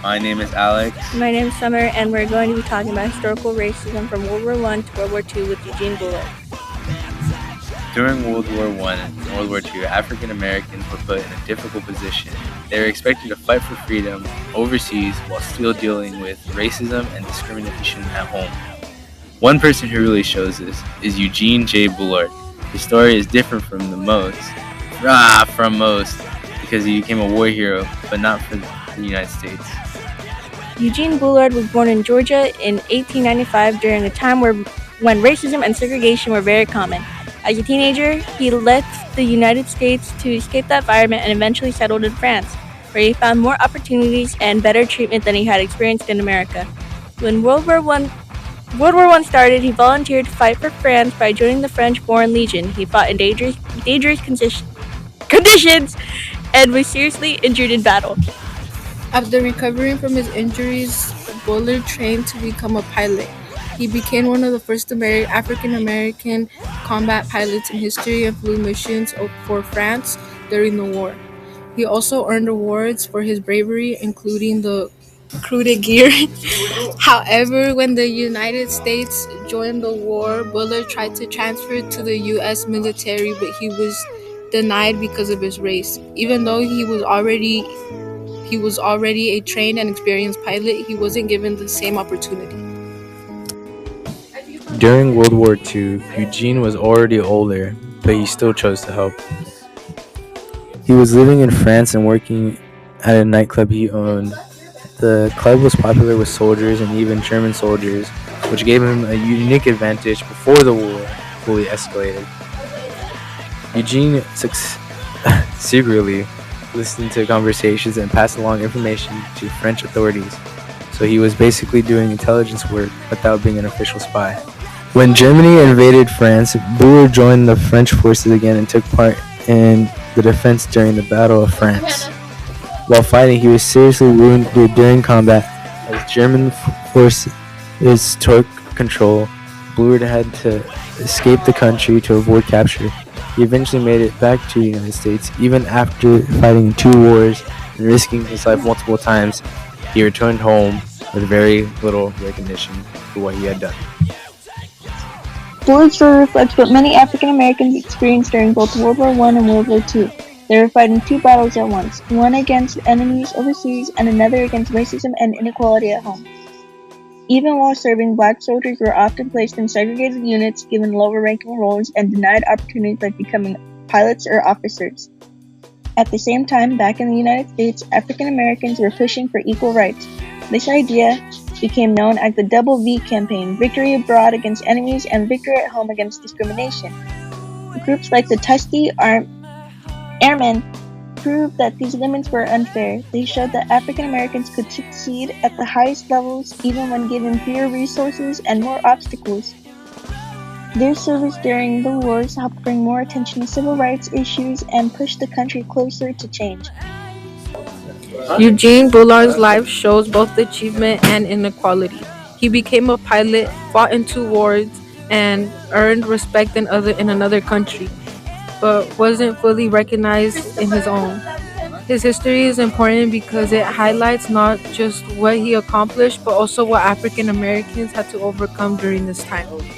My name is Alex. My name is Summer, and we're going to be talking about historical racism from World War I to World War II with Eugene Bullard. During World War I and World War II, African Americans were put in a difficult position. They were expected to fight for freedom overseas while still dealing with racism and discrimination at home. One person who really shows this is Eugene J. Bullard. His story is different from most, because he became a war hero, but not for the United States. Eugene Bullard was born in Georgia in 1895 during a time when racism and segregation were very common. As a teenager, he left the United States to escape that environment and eventually settled in France, where he found more opportunities and better treatment than he had experienced in America. When World War I started, he volunteered to fight for France by joining the French Foreign Legion. He fought in dangerous conditions and was seriously injured in battle. After recovering from his injuries, Bullard trained to become a pilot. He became one of the first African American combat pilots in history and flew missions for France during the war. He also earned awards for his bravery, including the Croix de Guerre. However, when the United States joined the war, Bullard tried to transfer to the U.S. military, but he was denied because of his race. Even though he was already a trained and experienced pilot, he wasn't given the same opportunity. During World War II, Eugene was already older, but he still chose to help. He was living in France and working at a nightclub he owned. The club was popular with soldiers and even German soldiers, which gave him a unique advantage before the war fully escalated. Eugene secretly listened to conversations and passed along information to French authorities, so he was basically doing intelligence work without being an official spy. When Germany invaded France, Bullard joined the French forces again and took part in the defense during the Battle of France. While fighting, he was seriously wounded during combat. As German forces took control, Bullard had to escape the country to avoid capture. He eventually made it back to the United States. Even after fighting 2 wars and risking his life multiple times, he returned home with very little recognition for what he had done. Bullard's story reflects what many African Americans experienced during both World War I and World War II. They were fighting 2 battles at once, one against enemies overseas and another against racism and inequality at home. Even while serving, Black soldiers were often placed in segregated units, given lower-ranking roles, and denied opportunities like becoming pilots or officers. At the same time, back in the United States, African Americans were pushing for equal rights. This idea became known as the Double V campaign: victory abroad against enemies and victory at home against discrimination. Groups like the Tuskegee Airmen proved that these limits were unfair. They showed that African Americans could succeed at the highest levels even when given fewer resources and more obstacles. Their service during the wars helped bring more attention to civil rights issues and push the country closer to change. Eugene Bullard's life shows both achievement and inequality. He became a pilot, fought in 2 wars, and earned respect in another country, but wasn't fully recognized in his own. His history is important because it highlights not just what he accomplished, but also what African Americans had to overcome during this time.